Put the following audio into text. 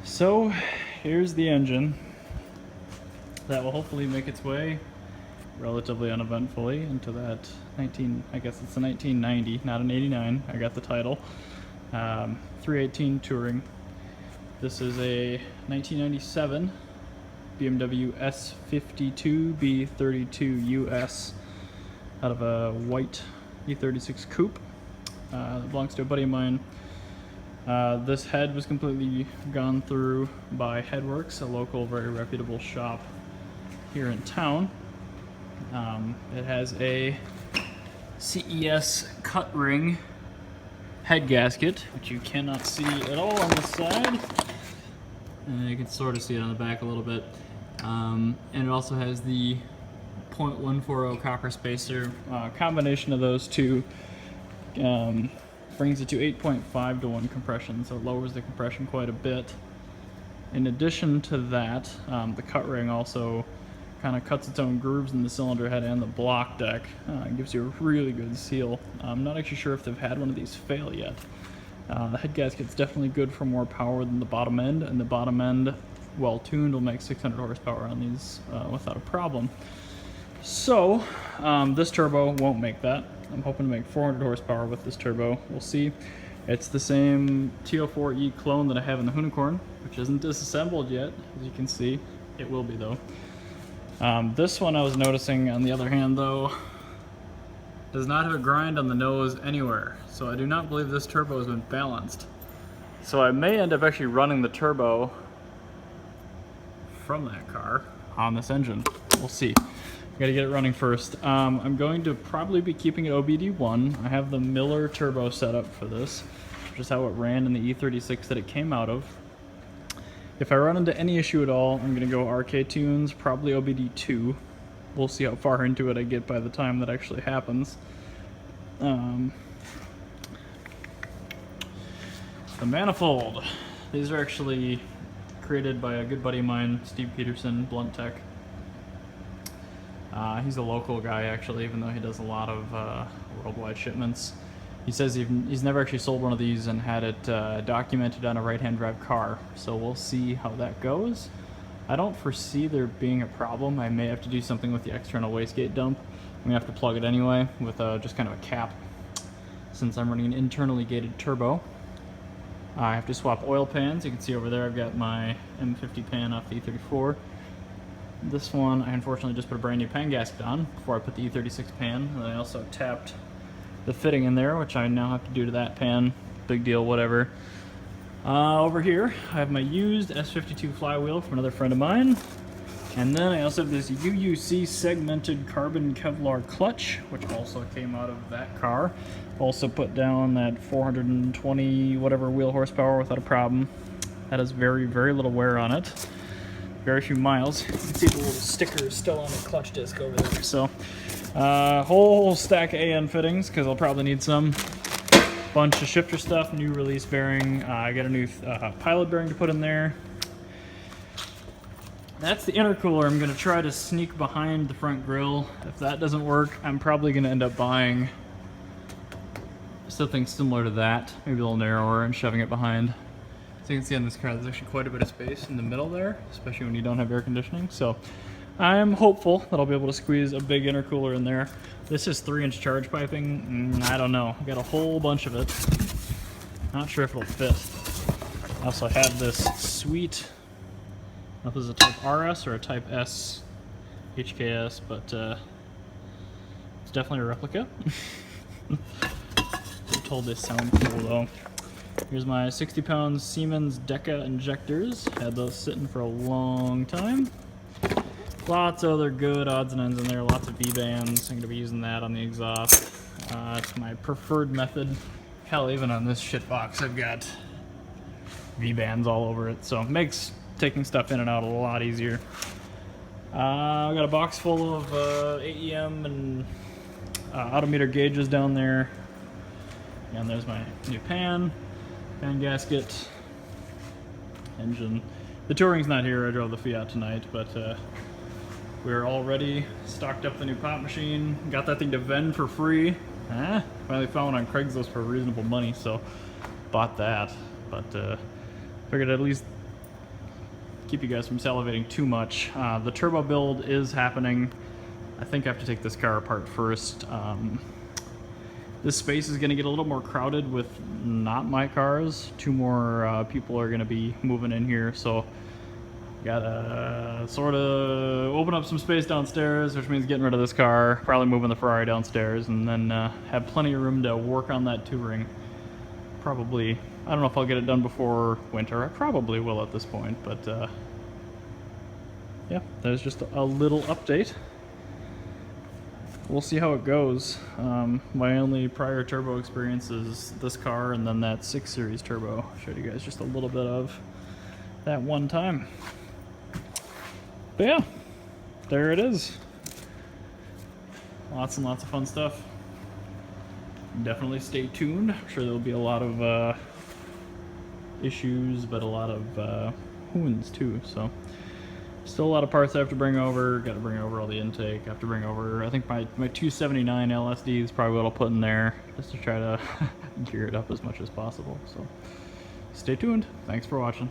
So here's the engine that will hopefully make its way relatively uneventfully into that I guess it's a 1990, not an 89, I got the title, 318 Touring. This is a 1997 BMW S52 B32 US out of a white E36 coupe. That belongs to a buddy of mine. This head was completely gone through by Headworks, a local, very reputable shop here in town. It has a CES cut ring head gasket, which you cannot see at all on the side. And you can sort of see it on the back a little bit. And it also has the .140 copper spacer. Combination of those two brings it to 8.5 to 1 compression, so it lowers the compression quite a bit. In addition to that, the cut ring also kind of cuts its own grooves in the cylinder head and the block deck. It gives you a really good seal. I'm not actually sure if they've had one of these fail yet. The head gasket's definitely good for more power than the bottom end, and the bottom end, well tuned, will make 600 horsepower on these without a problem. So this turbo won't make that. I'm hoping to make 400 horsepower with this turbo. We'll see. It's the same T04E clone that I have in the Unicorn, which isn't disassembled yet, as you can see. It will be though. This one I was noticing, on the other hand though, does not have a grind on the nose anywhere. So I do not believe this turbo has been balanced. So I may end up actually running the turbo from that car on this engine. We'll see. Gotta get it running first. I'm going to probably be keeping it OBD1. I have the Miller turbo set up for this, which is how it ran in the E36 that it came out of. If I run into any issue at all, I'm gonna go RK Tunes, probably OBD2. We'll see how far into it I get by the time that actually happens. The manifold. These are actually created by a good buddy of mine, Steve Peterson, Blunt Tech. He's a local guy actually, even though he does a lot of worldwide shipments. He says he's never actually sold one of these and had it documented on a right-hand drive car, so we'll see how that goes. I don't foresee there being a problem. I may have to do something with the external wastegate dump. I'm gonna have to plug it anyway with just kind of a cap, since I'm running an internally gated turbo. I have to swap oil pans. You can see over there I've got my M50 pan off the E34. This one I unfortunately just put a brand new pan gasket on before I put the E36 pan, and I also tapped the fitting in there, which I now have to do to that pan. Big deal, whatever. Over here I have my used S52 flywheel from another friend of mine, and then I also have this UUC segmented carbon Kevlar clutch, which also came out of that car. Also put down that 420 whatever wheel horsepower without a problem. That has very, very little wear on it. Very few miles. You can see the little sticker still on the clutch disc over there. So, whole stack of AN fittings, because I'll probably need some. Bunch of shifter stuff, new release bearing. I got a new pilot bearing to put in there. That's the intercooler. I'm going to try to sneak behind the front grille. If that doesn't work, I'm probably going to end up buying something similar to that, maybe a little narrower, and shoving it behind. So you can see on this car there's actually quite a bit of space in the middle there, especially when you don't have air conditioning. So I am hopeful that I'll be able to squeeze a big intercooler in there. This is 3-inch charge piping. I don't know. I got a whole bunch of it. Not sure if it'll fit. I also have this sweet, I don't know if this is a Type RS or a Type S HKS, but it's definitely a replica. I'm told they sound cool though. Here's my 60-pound Siemens Deca injectors. Had those sitting for a long time. Lots of other good odds and ends in there. Lots of V-bands. I'm going to be using that on the exhaust. It's my preferred method. Hell, even on this shit box, I've got V-bands all over it. So it makes taking stuff in and out a lot easier. I've got a box full of AEM and odometer gauges down there. And there's my new pan gasket, engine. The Touring's not here. I drove the Fiat tonight, but we're already stocked up the new pop machine. Got that thing to vend for free. Finally found one on Craigslist for reasonable money, so bought that. But figured I'd at least keep you guys from salivating too much. The turbo build is happening. I think I have to take this car apart first. This space is going to get a little more crowded with not my cars. 2 more people are going to be moving in here, so gotta sort of open up some space downstairs, which means getting rid of this car, probably moving the Ferrari downstairs, and then have plenty of room to work on that touring. Probably, I don't know if I'll get it done before winter. I probably will at this point, but yeah, there's just a little update. We'll see how it goes. My only prior turbo experience is this car and then that 6 Series turbo. I showed you guys just a little bit of that one time. But yeah, there it is. Lots and lots of fun stuff. Definitely stay tuned. I'm sure there'll be a lot of issues, but a lot of hoons too. So still a lot of parts I have to bring over. Got to bring over all the intake. I have to bring over, I think my 279 LSD is probably what I'll put in there, just to try to gear it up as much as possible. So stay tuned. Thanks for watching.